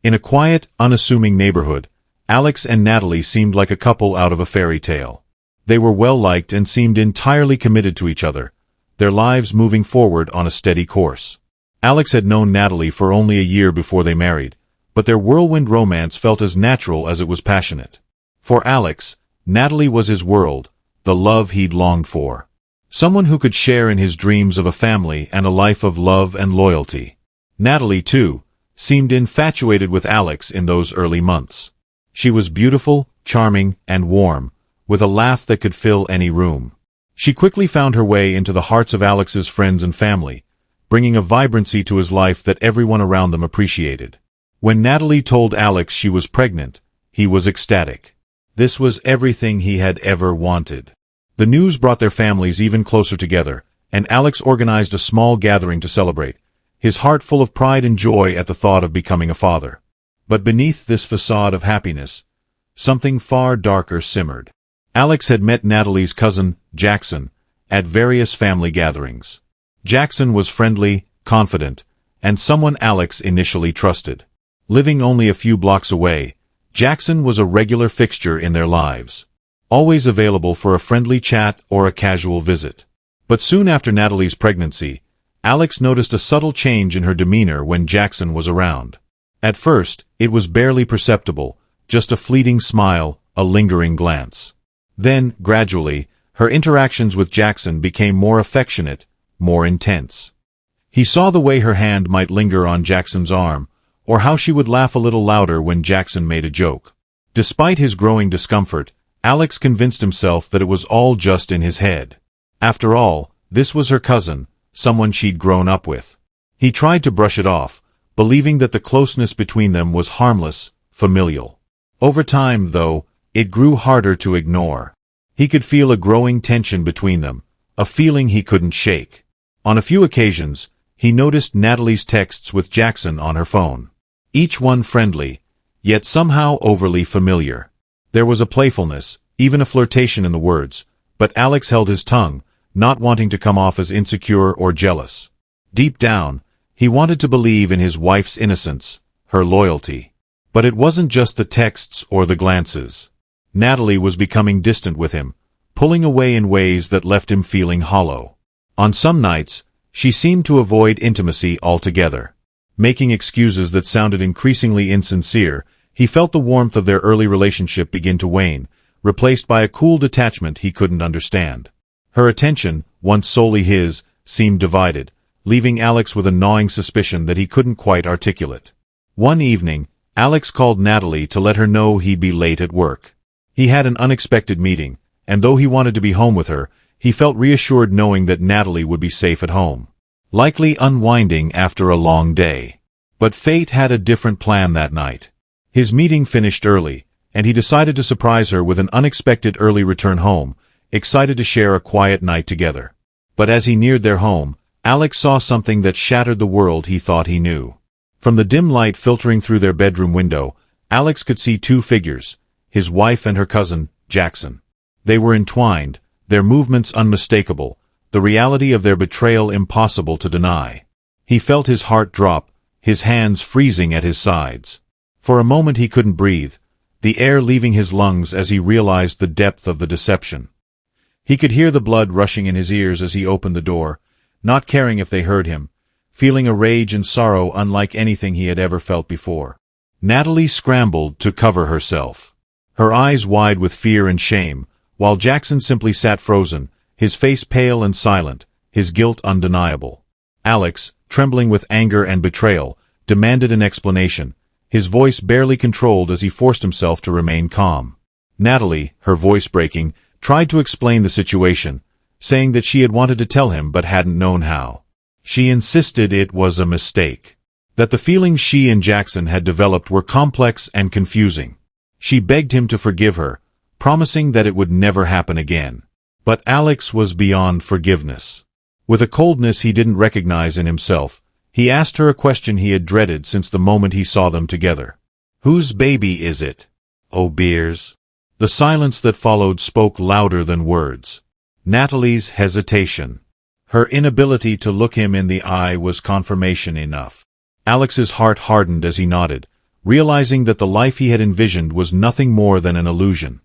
In a quiet, unassuming neighborhood, Alex and Natalie seemed like a couple out of a fairy tale. They were well-liked and seemed entirely committed to each other, their lives moving forward on a steady course. Alex had known Natalie for only a year before they married, but their whirlwind romance felt as natural as it was passionate. For Alex, Natalie was his world, the love he'd longed for. Someone who could share in his dreams of a family and a life of love and loyalty. Natalie, too, seemed infatuated with Alex in those early months. She was beautiful, charming, and warm, with a laugh that could fill any room. She quickly found her way into the hearts of Alex's friends and family, bringing a vibrancy to his life that everyone around them appreciated. When Natalie told Alex she was pregnant, he was ecstatic. This was everything he had ever wanted. The news brought their families even closer together, and Alex organized a small gathering to celebrate, his heart full of pride and joy at the thought of becoming a father. But beneath this facade of happiness, something far darker simmered. Alex had met Natalie's cousin, Jackson, at various family gatherings. Jackson was friendly, confident, and someone Alex initially trusted. Living only a few blocks away, Jackson was a regular fixture in their lives, always available for a friendly chat or a casual visit. But soon after Natalie's pregnancy, Alex noticed a subtle change in her demeanor when Jackson was around. At first, it was barely perceptible, just a fleeting smile, a lingering glance. Then, gradually, her interactions with Jackson became more affectionate, more intense. He saw the way her hand might linger on Jackson's arm, or how she would laugh a little louder when Jackson made a joke. Despite his growing discomfort, Alex convinced himself that it was all just in his head. After all, this was her cousin, someone she'd grown up with. He tried to brush it off, believing that the closeness between them was harmless, familial. Over time, though, it grew harder to ignore. He could feel a growing tension between them, a feeling he couldn't shake. On a few occasions, he noticed Natalie's texts with Jackson on her phone. Each one friendly, yet somehow overly familiar. There was a playfulness, even a flirtation in the words, but Alex held his tongue, not wanting to come off as insecure or jealous. Deep down, he wanted to believe in his wife's innocence, her loyalty. But it wasn't just the texts or the glances. Natalie was becoming distant with him, pulling away in ways that left him feeling hollow. On some nights, she seemed to avoid intimacy altogether. Making excuses that sounded increasingly insincere, he felt the warmth of their early relationship begin to wane, replaced by a cool detachment he couldn't understand. Her attention, once solely his, seemed divided, leaving Alex with a gnawing suspicion that he couldn't quite articulate. One evening, Alex called Natalie to let her know he'd be late at work. He had an unexpected meeting, and though he wanted to be home with her, he felt reassured knowing that Natalie would be safe at home, likely unwinding after a long day. But fate had a different plan that night. His meeting finished early, and he decided to surprise her with an unexpected early return home, excited to share a quiet night together. But as he neared their home, Alex saw something that shattered the world he thought he knew. From the dim light filtering through their bedroom window, Alex could see two figures, his wife and her cousin, Jackson. They were entwined, their movements unmistakable, the reality of their betrayal impossible to deny. He felt his heart drop, his hands freezing at his sides. For a moment he couldn't breathe, the air leaving his lungs as he realized the depth of the deception. He could hear the blood rushing in his ears as he opened the door, not caring if they heard him, feeling a rage and sorrow unlike anything he had ever felt before. Natalie scrambled to cover herself, her eyes wide with fear and shame, while Jackson simply sat frozen, his face pale and silent, his guilt undeniable. Alex, trembling with anger and betrayal, demanded an explanation, his voice barely controlled as he forced himself to remain calm. Natalie, her voice breaking, tried to explain the situation, saying that she had wanted to tell him but hadn't known how. She insisted it was a mistake, that the feelings she and Jackson had developed were complex and confusing. She begged him to forgive her, promising that it would never happen again. But Alex was beyond forgiveness. With a coldness he didn't recognize in himself, he asked her a question he had dreaded since the moment he saw them together. "Whose baby is it, oh Beers?" The silence that followed spoke louder than words. Natalie's hesitation, her inability to look him in the eye was confirmation enough. Alex's heart hardened as he nodded, realizing that the life he had envisioned was nothing more than an illusion.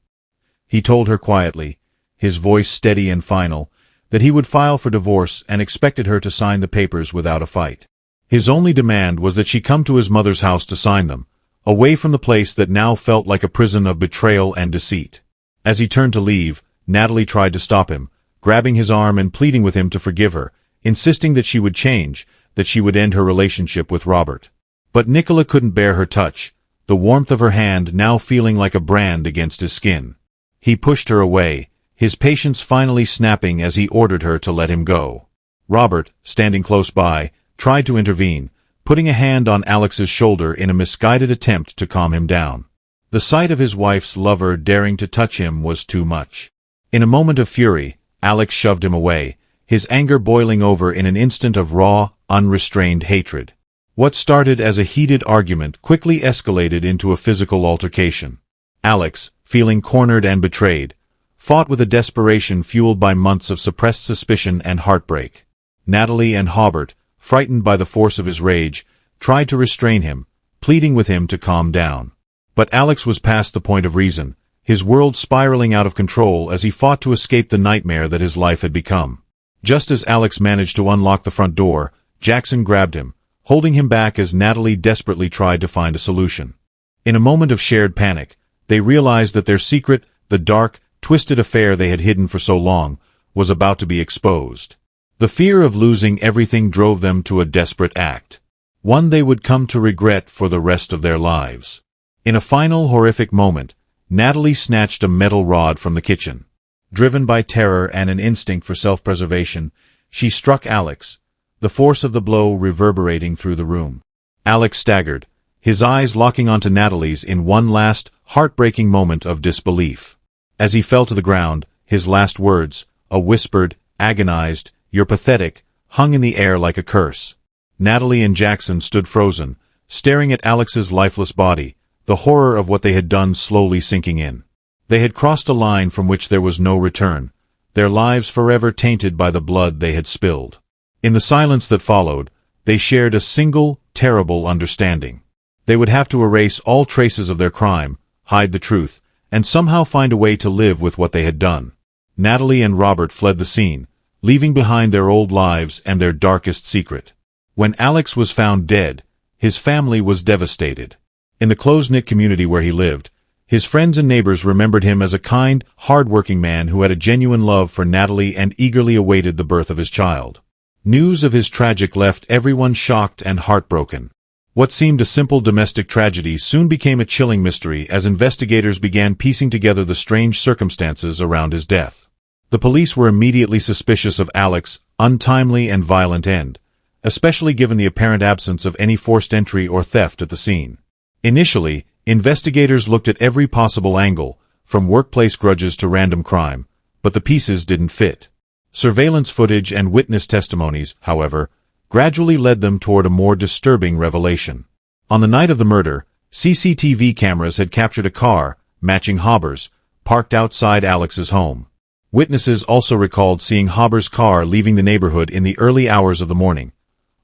He told her quietly, his voice steady and final, that he would file for divorce and expected her to sign the papers without a fight. His only demand was that she come to his mother's house to sign them, away from the place that now felt like a prison of betrayal and deceit. As he turned to leave, Natalie tried to stop him, grabbing his arm and pleading with him to forgive her, insisting that she would change, that she would end her relationship with Robert. But Nicola couldn't bear her touch, the warmth of her hand now feeling like a brand against his skin. He pushed her away, his patience finally snapping as he ordered her to let him go. Robert, standing close by, tried to intervene, putting a hand on Alex's shoulder in a misguided attempt to calm him down. The sight of his wife's lover daring to touch him was too much. In a moment of fury, Alex shoved him away, his anger boiling over in an instant of raw, unrestrained hatred. What started as a heated argument quickly escalated into a physical altercation. Alex, feeling cornered and betrayed, fought with a desperation fueled by months of suppressed suspicion and heartbreak. Natalie and Robert, frightened by the force of his rage, tried to restrain him, pleading with him to calm down. But Alex was past the point of reason, his world spiraling out of control as he fought to escape the nightmare that his life had become. Just as Alex managed to unlock the front door, Jackson grabbed him, holding him back as Natalie desperately tried to find a solution. In a moment of shared panic, they realized that their secret, the dark, twisted affair they had hidden for so long, was about to be exposed. The fear of losing everything drove them to a desperate act, one they would come to regret for the rest of their lives. In a final horrific moment, Natalie snatched a metal rod from the kitchen. Driven by terror and an instinct for self-preservation, she struck Alex, the force of the blow reverberating through the room. Alex staggered, his eyes locking onto Natalie's in one last, heartbreaking moment of disbelief. As he fell to the ground, his last words, a whispered, agonized, "You're pathetic," hung in the air like a curse. Natalie and Jackson stood frozen, staring at Alex's lifeless body, the horror of what they had done slowly sinking in. They had crossed a line from which there was no return, their lives forever tainted by the blood they had spilled. In the silence that followed, they shared a single, terrible understanding. They would have to erase all traces of their crime, hide the truth, and somehow find a way to live with what they had done. Natalie and Robert fled the scene, leaving behind their old lives and their darkest secret. When Alex was found dead, his family was devastated. In the close-knit community where he lived, his friends and neighbors remembered him as a kind, hard-working man who had a genuine love for Natalie and eagerly awaited the birth of his child. News of his tragic left everyone shocked and heartbroken. What seemed a simple domestic tragedy soon became a chilling mystery as investigators began piecing together the strange circumstances around his death. The police were immediately suspicious of Alex's untimely and violent end, especially given the apparent absence of any forced entry or theft at the scene. Initially, investigators looked at every possible angle, from workplace grudges to random crime, but the pieces didn't fit. Surveillance footage and witness testimonies, however, gradually led them toward a more disturbing revelation. On the night of the murder, CCTV cameras had captured a car, matching Haber's, parked outside Alex's home. Witnesses also recalled seeing Haber's car leaving the neighborhood in the early hours of the morning,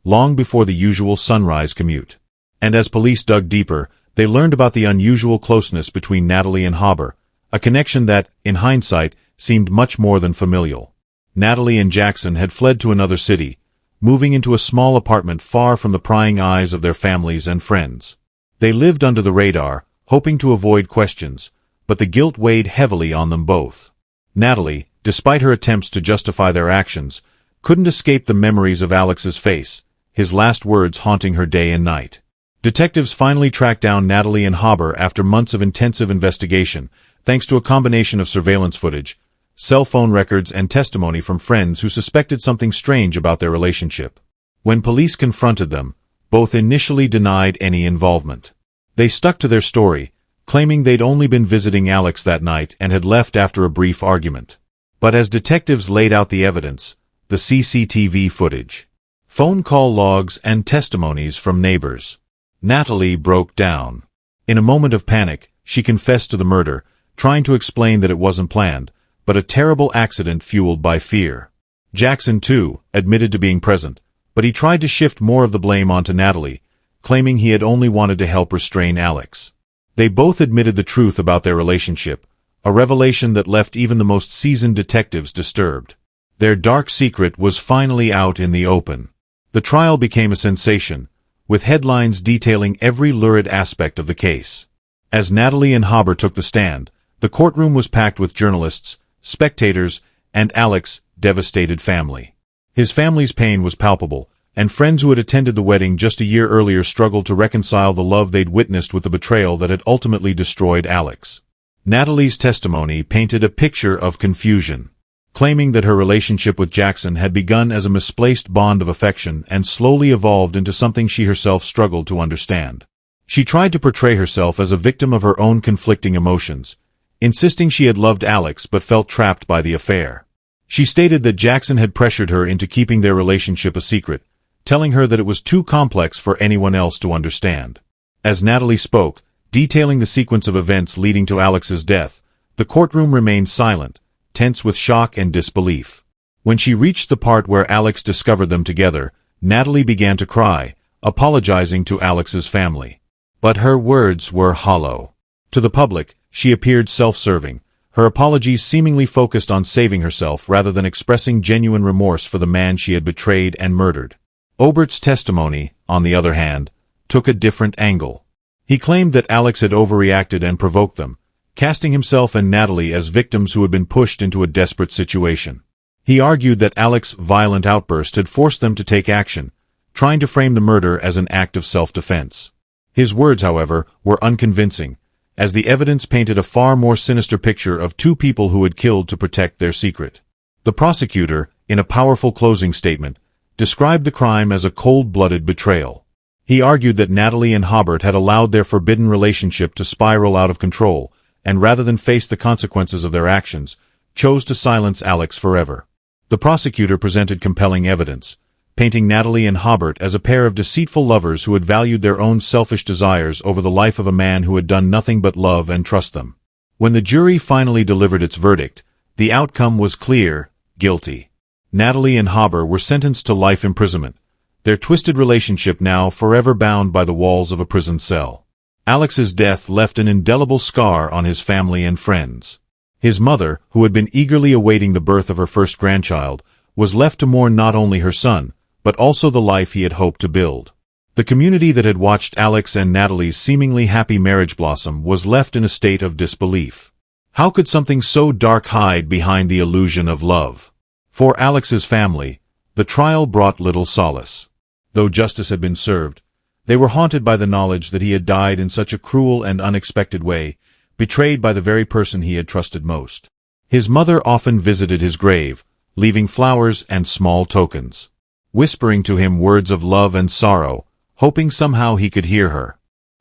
long before the usual sunrise commute. And as police dug deeper, they learned about the unusual closeness between Natalie and Haber, a connection that, in hindsight, seemed much more than familial. Natalie and Jackson had fled to another city, moving into a small apartment far from the prying eyes of their families and friends. They lived under the radar, hoping to avoid questions, but the guilt weighed heavily on them both. Natalie, despite her attempts to justify their actions, couldn't escape the memories of Alex's face, his last words haunting her day and night. Detectives finally tracked down Natalie and Haber after months of intensive investigation, thanks to a combination of surveillance footage, cell phone records, and testimony from friends who suspected something strange about their relationship. When police confronted them, both initially denied any involvement. They stuck to their story, claiming they'd only been visiting Alex that night and had left after a brief argument. But as detectives laid out the evidence, the CCTV footage, phone call logs, and testimonies from neighbors, Natalie broke down. In a moment of panic, she confessed to the murder, trying to explain that it wasn't planned, but a terrible accident fueled by fear. Jackson, too, admitted to being present, but he tried to shift more of the blame onto Natalie, claiming he had only wanted to help restrain Alex. They both admitted the truth about their relationship, a revelation that left even the most seasoned detectives disturbed. Their dark secret was finally out in the open. The trial became a sensation, with headlines detailing every lurid aspect of the case. As Natalie and Haber took the stand, the courtroom was packed with journalists, spectators, and Alex's devastated family. His family's pain was palpable, and friends who had attended the wedding just a year earlier struggled to reconcile the love they'd witnessed with the betrayal that had ultimately destroyed Alex. Natalie's testimony painted a picture of confusion, claiming that her relationship with Jackson had begun as a misplaced bond of affection and slowly evolved into something she herself struggled to understand. She tried to portray herself as a victim of her own conflicting emotions, insisting she had loved Alex but felt trapped by the affair. She stated that Jackson had pressured her into keeping their relationship a secret, telling her that it was too complex for anyone else to understand. As Natalie spoke, detailing the sequence of events leading to Alex's death, the courtroom remained silent, tense with shock and disbelief. When she reached the part where Alex discovered them together, Natalie began to cry, apologizing to Alex's family. But her words were hollow. To the public, she appeared self-serving, her apologies seemingly focused on saving herself rather than expressing genuine remorse for the man she had betrayed and murdered. Obert's testimony, on the other hand, took a different angle. He claimed that Alex had overreacted and provoked them, casting himself and Natalie as victims who had been pushed into a desperate situation. He argued that Alex's violent outburst had forced them to take action, trying to frame the murder as an act of self-defense. His words, however, were unconvincing, as the evidence painted a far more sinister picture of two people who had killed to protect their secret. The prosecutor, in a powerful closing statement, described the crime as a cold-blooded betrayal. He argued that Natalie and Haber had allowed their forbidden relationship to spiral out of control, and rather than face the consequences of their actions, chose to silence Alex forever. The prosecutor presented compelling evidence, painting Natalie and Haber as a pair of deceitful lovers who had valued their own selfish desires over the life of a man who had done nothing but love and trust them. When the jury finally delivered its verdict, the outcome was clear: guilty. Natalie and Haber were sentenced to life imprisonment, their twisted relationship now forever bound by the walls of a prison cell. Alex's death left an indelible scar on his family and friends. His mother, who had been eagerly awaiting the birth of her first grandchild, was left to mourn not only her son, but also the life he had hoped to build. The community that had watched Alex and Natalie's seemingly happy marriage blossom was left in a state of disbelief. How could something so dark hide behind the illusion of love? For Alex's family, the trial brought little solace. Though justice had been served, they were haunted by the knowledge that he had died in such a cruel and unexpected way, betrayed by the very person he had trusted most. His mother often visited his grave, leaving flowers and small tokens, whispering to him words of love and sorrow, hoping somehow he could hear her.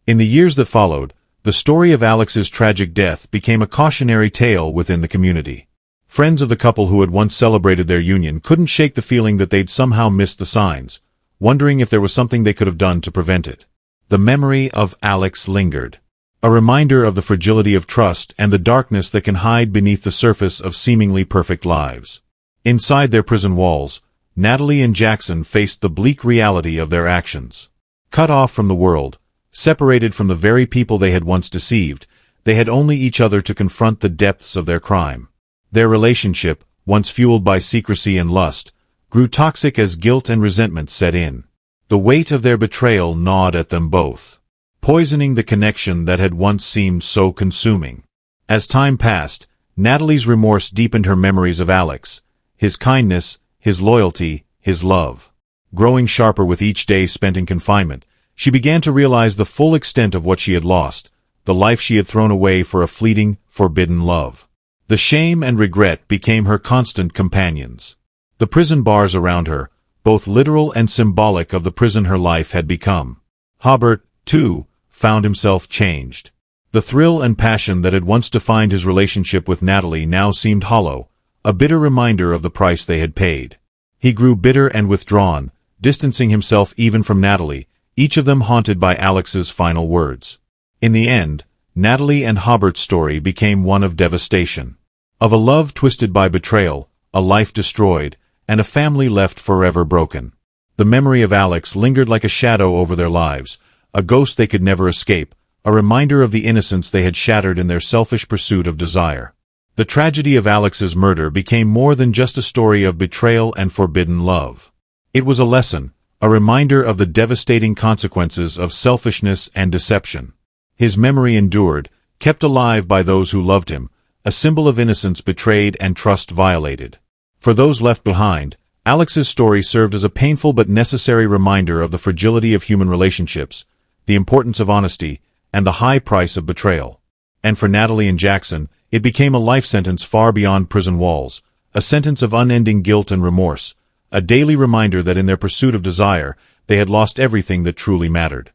In the years that followed, the story of Alex's tragic death became a cautionary tale within the community. Friends of the couple who had once celebrated their union couldn't shake the feeling that they'd somehow missed the signs, wondering if there was something they could have done to prevent it. The memory of Alex lingered, a reminder of the fragility of trust and the darkness that can hide beneath the surface of seemingly perfect lives. Inside their prison walls, Natalie and Jackson faced the bleak reality of their actions. Cut off from the world, separated from the very people they had once deceived, they had only each other to confront the depths of their crime. Their relationship, once fueled by secrecy and lust, grew toxic as guilt and resentment set in. The weight of their betrayal gnawed at them both, poisoning the connection that had once seemed so consuming. As time passed, Natalie's remorse deepened her memories of Alex, his kindness, his loyalty, his love. Growing sharper with each day spent in confinement, she began to realize the full extent of what she had lost, the life she had thrown away for a fleeting, forbidden love. The shame and regret became her constant companions. The prison bars around her, both literal and symbolic of the prison her life had become. Haber, too, found himself changed. The thrill and passion that had once defined his relationship with Natalie now seemed hollow, a bitter reminder of the price they had paid. He grew bitter and withdrawn, distancing himself even from Natalie, each of them haunted by Alex's final words. In the end, Natalie and Habert's story became one of devastation. Of a love twisted by betrayal, a life destroyed, and a family left forever broken. The memory of Alex lingered like a shadow over their lives, a ghost they could never escape, a reminder of the innocence they had shattered in their selfish pursuit of desire. The tragedy of Alex's murder became more than just a story of betrayal and forbidden love. It was a lesson, a reminder of the devastating consequences of selfishness and deception. His memory endured, kept alive by those who loved him, a symbol of innocence betrayed and trust violated. For those left behind, Alex's story served as a painful but necessary reminder of the fragility of human relationships, the importance of honesty, and the high price of betrayal. And for Natalie and Jackson, it became a life sentence far beyond prison walls, a sentence of unending guilt and remorse, a daily reminder that in their pursuit of desire, they had lost everything that truly mattered.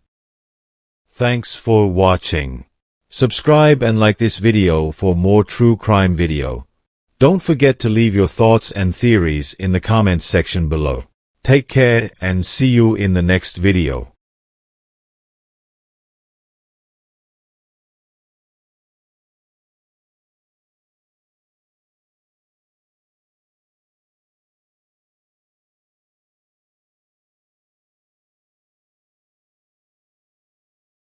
Thanks for watching. Subscribe and like this video for more true crime video. Don't forget to leave your thoughts and theories in the comments section below. Take care and see you in the next video.